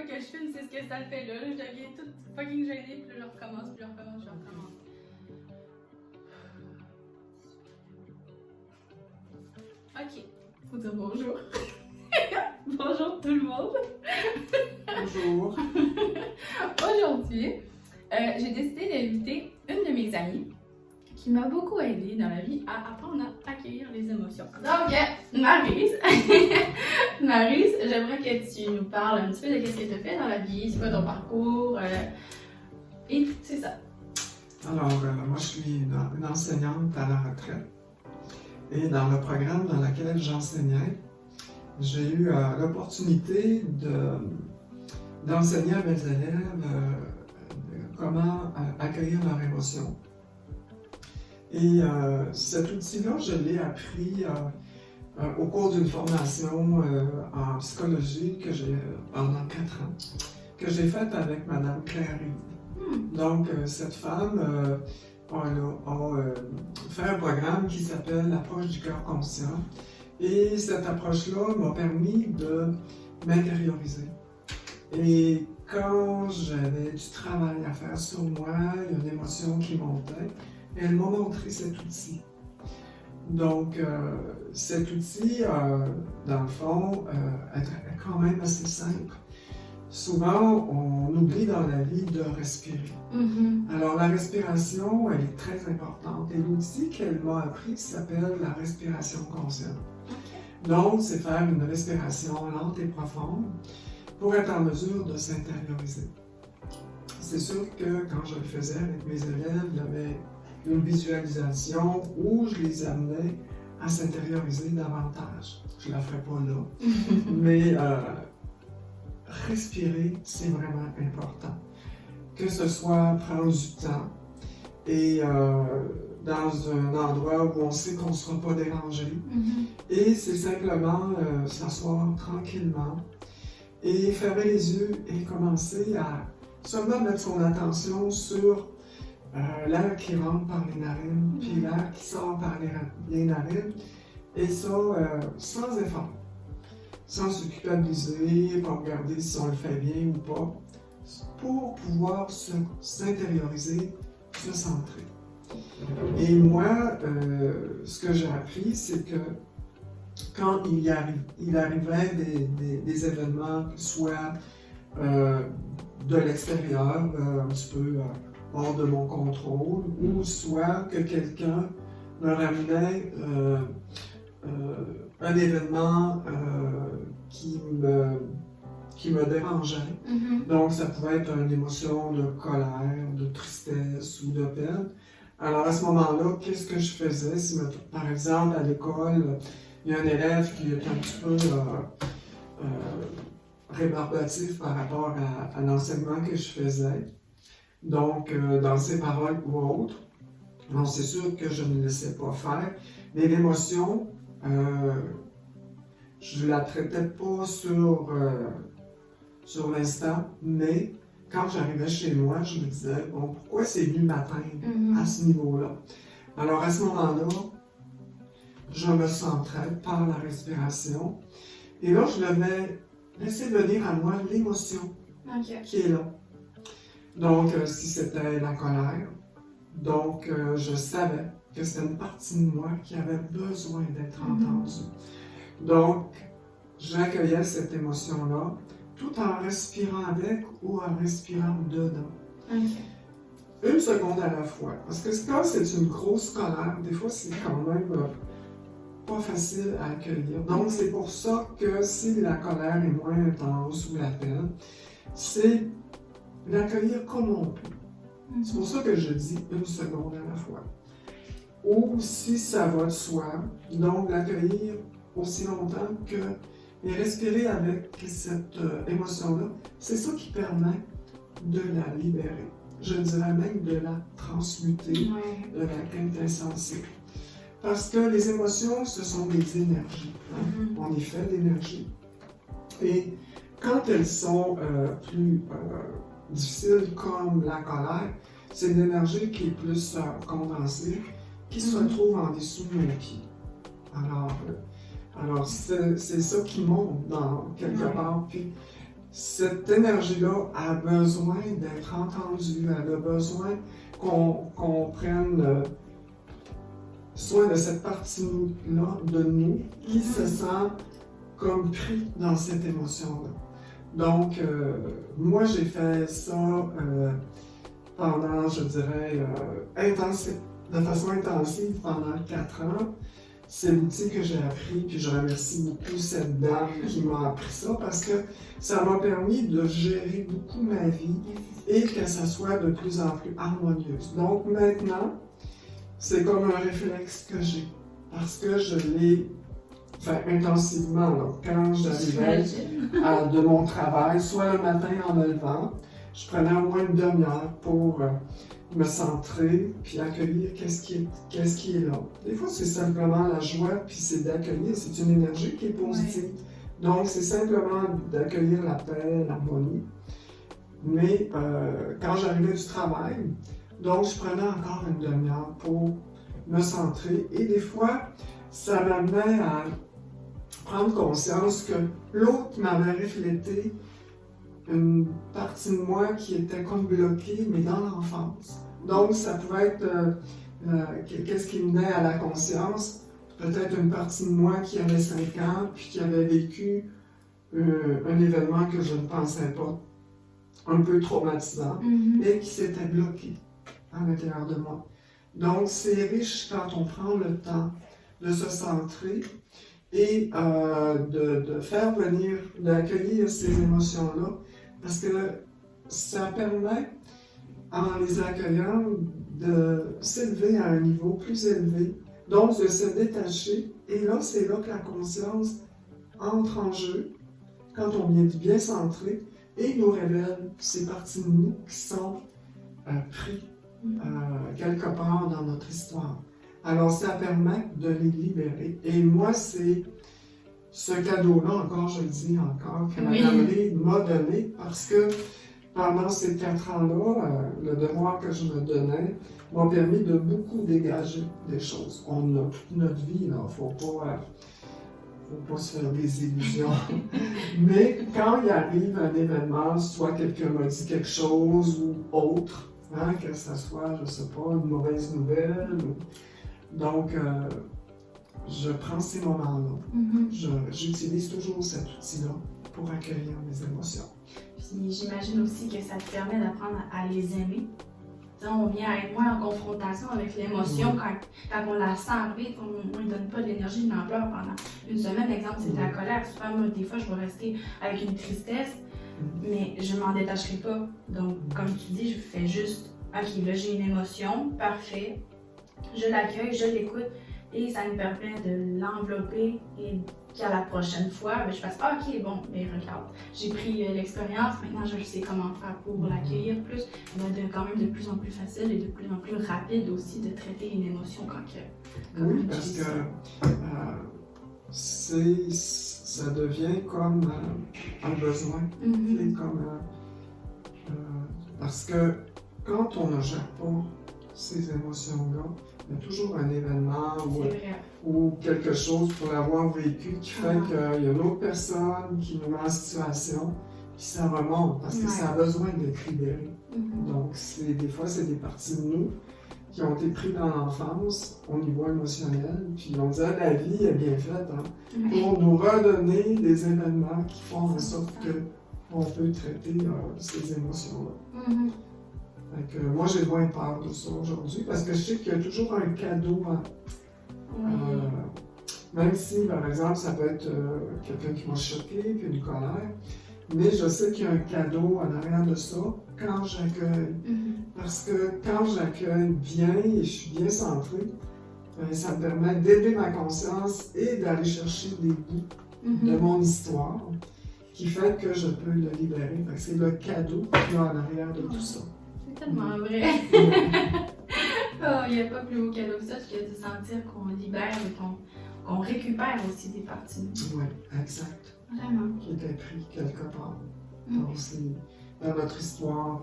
que je filme, c'est ce que ça fait là. Je deviens toute fucking gênée, puis là, je recommence. Ok, faut dire bonjour. Bonjour tout le monde. Bonjour. Aujourd'hui, j'ai décidé d'inviter une de mes amies qui m'a beaucoup aidée dans la vie à apprendre à accueillir les émotions. Donc, Maryse, Maryse, j'aimerais que tu nous parles un petit peu de ce que tu as fait dans la vie, c'est quoi ton parcours, et c'est ça. Alors, moi, je suis une enseignante à la retraite. Et dans le programme dans lequel j'enseignais, j'ai eu l'opportunité d'enseigner à mes élèves comment accueillir leurs émotions. Et cet outil-là, je l'ai appris au cours d'une formation en psychologie que j'ai pendant 4 ans, que j'ai faite avec Madame Claire Reed. Donc, cette femme a fait un programme qui s'appelle l'approche du cœur conscient. Et cette approche-là m'a permis de m'intérioriser. Et quand j'avais du travail à faire sur moi, une émotion qui montait, elle m'a montré cet outil. Donc, cet outil, dans le fond, est quand même assez simple. Souvent, on oublie dans la vie de respirer. Alors, la respiration, elle est très importante. Et l'outil qu'elle m'a appris s'appelle la respiration consciente. Donc, c'est faire une respiration lente et profonde pour être en mesure de s'intérioriser. C'est sûr que quand je le faisais avec mes élèves, il y avait une visualisation où je les amenais à s'intérioriser davantage. Je ne la ferai pas là. Mais respirer, c'est vraiment important. Que ce soit prendre du temps et dans un endroit où on sait qu'on ne sera pas dérangé. Et c'est simplement s'asseoir tranquillement et fermer les yeux et commencer à seulement mettre son attention sur l'air qui rentre par les narines, puis l'air qui sort par les narines, et ça sans effort, sans se culpabiliser, pas regarder si on le fait bien ou pas, pour pouvoir s'intérioriser, se centrer. Et moi, ce que j'ai appris, c'est que quand il arrivait des événements, soit de l'extérieur, un petit peu hors de mon contrôle, ou soit que quelqu'un me ramenait un événement qui me dérangeait. Donc, ça pouvait être une émotion de colère, de tristesse ou de peine. Alors, à ce moment-là, qu'est-ce que je faisais? Si, par exemple, à l'école, il y a un élève qui est un petit peu rébarbatif par rapport à l'enseignement que je faisais, donc dans ses paroles ou autres, bon, c'est sûr que je ne laissais pas faire, mais l'émotion, je ne la traitais pas sur l'instant, mais quand j'arrivais chez moi, je me disais, bon, pourquoi c'est venu m'atteindre à ce niveau-là? Alors à ce moment-là, je me centrais par la respiration, et là, je devais laisser venir à moi l'émotion qui est là. Donc, si c'était la colère, donc je savais que c'était une partie de moi qui avait besoin d'être entendue. Donc, j'accueillais cette émotion-là, tout en respirant avec ou en respirant dedans. Une seconde à la fois. Parce que quand c'est une grosse colère, des fois, c'est quand même pas facile à accueillir. Donc, c'est pour ça que si la colère est moins intense ou la peine, c'est l'accueillir comme on peut. C'est pour ça que je dis une seconde à la fois. Ou si ça va de soi, donc l'accueillir aussi longtemps que et respirer avec cette émotion-là, c'est ça qui permet de la libérer. Je dirais même de la transmuter, de la quintessencer. Parce que les émotions, ce sont des énergies. On est fait d'énergie. Et quand elles sont plus difficiles, comme la colère, c'est une énergie qui est plus condensée, qui se retrouve en dessous de mes pieds. Alors c'est ça qui monte dans quelque part. Puis cette énergie-là a besoin d'être entendue, elle a besoin qu'on prenne soin de cette partie-là de nous qui se sent comme pris dans cette émotion-là. Donc, moi, j'ai fait ça pendant, je dirais, de façon intensive pendant 4 ans. C'est l'outil que j'ai appris, puis je remercie beaucoup cette dame qui m'a appris ça parce que ça m'a permis de gérer beaucoup ma vie et que ça soit de plus en plus harmonieuse. Donc maintenant, c'est comme un réflexe que j'ai parce que je l'ai fait intensivement. Là. Quand j'arrivais de mon travail, soit le matin en me levant, je prenais au moins une demi-heure pour me centrer, puis accueillir qu'est-ce qui est là. Des fois, c'est simplement la joie, puis c'est d'accueillir, c'est une énergie qui est positive. Ouais. Donc, c'est simplement d'accueillir la paix, l'harmonie. Mais quand j'arrivais du travail, donc je prenais encore une demi-heure pour me centrer. Et des fois, ça m'amenait à prendre conscience que l'autre m'avait reflété une partie de moi qui était comme bloquée, mais dans l'enfance. Donc, ça pouvait être qu'est-ce qui venait à la conscience, peut-être une partie de moi qui avait 5 ans, puis qui avait vécu un événement que je ne pensais pas, un peu traumatisant, et qui s'était bloqué à l'intérieur de moi. Donc, c'est riche quand on prend le temps de se centrer et de faire venir, d'accueillir ces émotions-là, parce que ça permet, en les accueillant, de s'élever à un niveau plus élevé, donc de se détacher. Et là, c'est là que la conscience entre en jeu, quand on vient bien centré, et nous révèle ces parties de nous qui sont pris quelque part dans notre histoire. Alors, ça permet de les libérer. Et moi, c'est ce cadeau-là, encore, je le dis encore, que Madame Lee m'a donné, parce que pendant ces 4 ans-là, le devoir que je me donnais m'a permis de beaucoup dégager des choses. On a toute notre vie, il ne faut pas se faire des illusions. Mais quand il arrive un événement, soit quelqu'un m'a dit quelque chose ou autre, hein, que ce soit, je ne sais pas, une mauvaise nouvelle, donc je prends ces moments-là. J'utilise toujours cet outil-là pour accueillir mes émotions. Puis j'imagine aussi que ça te permet d'apprendre à les aimer. T'sais, on vient être moins en confrontation avec l'émotion quand on la sent arriver, on ne donne pas de l'énergie, de l'ampleur pendant une semaine. Exemple, c'est de la colère. Souvent, moi, des fois, je vais rester avec une tristesse, mais je ne m'en détacherai pas. Donc, comme tu dis, je fais juste, ok, là, j'ai une émotion, parfait. Je l'accueille, je l'écoute et ça me permet de l'envelopper et qu'à la prochaine fois, je fasse ok, bon, mais regarde, j'ai pris l'expérience, maintenant je sais comment faire pour l'accueillir plus, mais quand même de plus en plus facile et de plus en plus rapide aussi de traiter une émotion quand oui, parce que ça devient comme un besoin, parce que quand on ne gère pas ces émotions-là, il y a toujours un événement ou quelque chose pour l'avoir vécu qui fait qu'il y a une autre personne qui nous met en situation, puis ça remonte parce que ça a besoin d'être libéré. Donc, des fois, c'est des parties de nous qui ont été prises dans l'enfance au niveau émotionnel, puis on dit la vie est bien faite pour nous redonner des événements qui font en sorte qu'on peut traiter ces émotions-là. Donc, moi, j'ai moins peur de ça aujourd'hui parce que je sais qu'il y a toujours un cadeau. Même si, par exemple, ça peut être quelqu'un qui m'a choqué, puis une colère, mais je sais qu'il y a un cadeau en arrière de ça quand j'accueille. Parce que quand j'accueille bien et je suis bien centrée, ça me permet d'élever ma conscience et d'aller chercher des bouts de mon histoire qui fait que je peux le libérer. C'est le cadeau qu'il y a en arrière de tout ça. C'est tellement vrai. Il n'y a pas plus beau cadeau que ça que de sentir qu'on libère et qu'on récupère aussi des parties. Oui, exact. Vraiment. Qui était pris quelque part. Donc, c'est dans notre histoire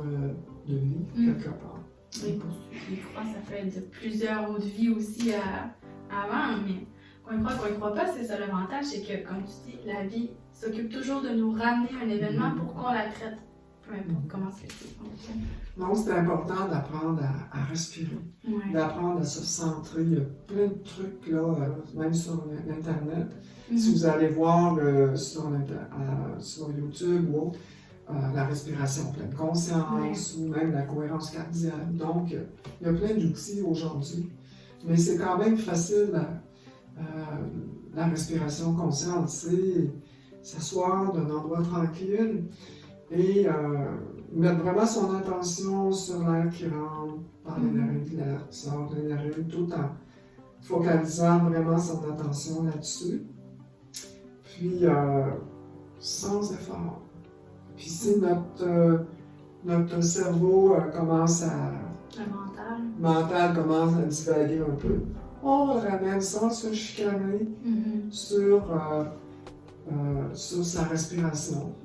de vie, quelque part. Oui, pour ceux qui croient, ça fait de plusieurs autres vies aussi avant, mais qu'on y croit pas, c'est ça l'avantage, c'est que, comme tu dis, la vie s'occupe toujours de nous ramener un événement pour qu'on la traite. Peu importe comment c'est fait. Non, c'est important d'apprendre à respirer, d'apprendre à se centrer. Il y a plein de trucs, là, même sur l'Internet. Si vous allez voir sur YouTube ou autre, la respiration pleine conscience ou même la cohérence cardiaque. Donc, il y a plein d'outils aujourd'hui. Mais c'est quand même facile, la respiration consciente. C'est s'asseoir d'un endroit tranquille et mettre vraiment son attention sur l'air qui rentre par les narines, l'air qui sort des narines, tout en focalisant vraiment son attention là-dessus. Puis, sans effort. Puis si notre cerveau commence à... Le mental commence à divaguer un peu, on le ramène sans se chicaner sur sa respiration.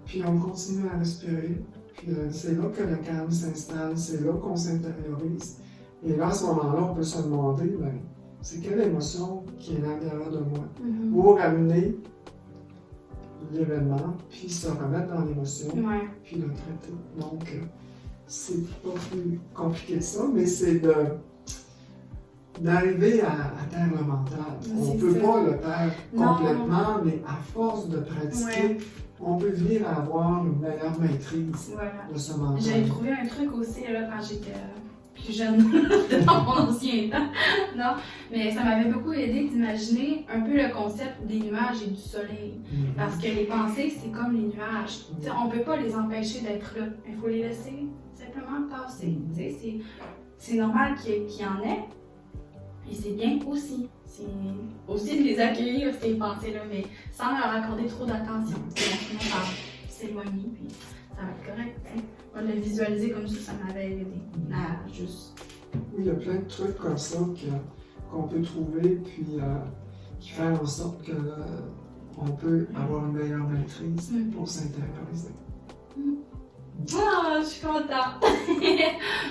Puis on continue à respirer. Puis c'est là que le calme s'installe, c'est là qu'on s'intériorise. Et là, à ce moment-là, on peut se demander, ben, c'est quelle émotion qui est à l'intérieur de moi? Pour ramener l'événement, puis se remettre dans l'émotion, puis le traiter. Donc, c'est pas plus compliqué que ça, mais c'est d'arriver à taire le mental. On ne peut pas le taire complètement, mais à force de pratiquer, on peut venir à avoir une meilleure maîtrise de ce mental. J'avais trouvé un truc aussi là, quand j'étais plus jeune, dans mon ancien temps. Non, mais ça m'avait beaucoup aidé d'imaginer un peu le concept des nuages et du soleil. Parce que les pensées, c'est comme les nuages. On ne peut pas les empêcher d'être là. Il faut les laisser simplement passer. C'est normal qu'il y en ait. Et c'est bien aussi. C'est aussi de les accueillir, ces pensées-là, mais sans leur accorder trop d'attention. On finit par s'éloigner, puis ça va être correct. Moi, de le visualiser comme ça m'avait aidé. Juste. Oui, il y a plein de trucs comme ça qu'on peut trouver, puis qui font en sorte qu'on peut avoir une meilleure maîtrise pour s'intérioriser. Ah, je suis contente!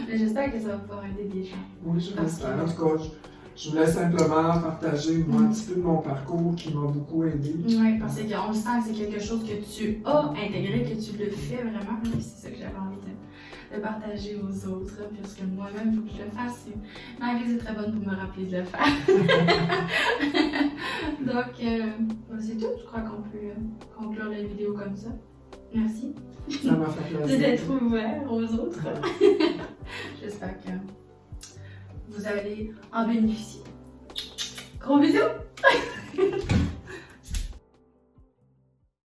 Mais j'espère que ça va pouvoir aider des gens. Oui, je l'espère. En tout cas, je voulais simplement partager moi, un petit peu de mon parcours qui m'a beaucoup aidé. Oui, parce qu'on le sent que c'est quelque chose que tu as intégré, que tu le fais vraiment. C'est ça que j'avais envie de partager aux autres, parce que moi-même, il faut que je le fasse. Marie est très bonne pour me rappeler de le faire. Donc, c'est tout. Je crois qu'on peut conclure la vidéo comme ça. Merci. Ça m'a fait plaisir. D'être ouvert aux autres. J'espère que vous allez en bénéficier. Gros bisous!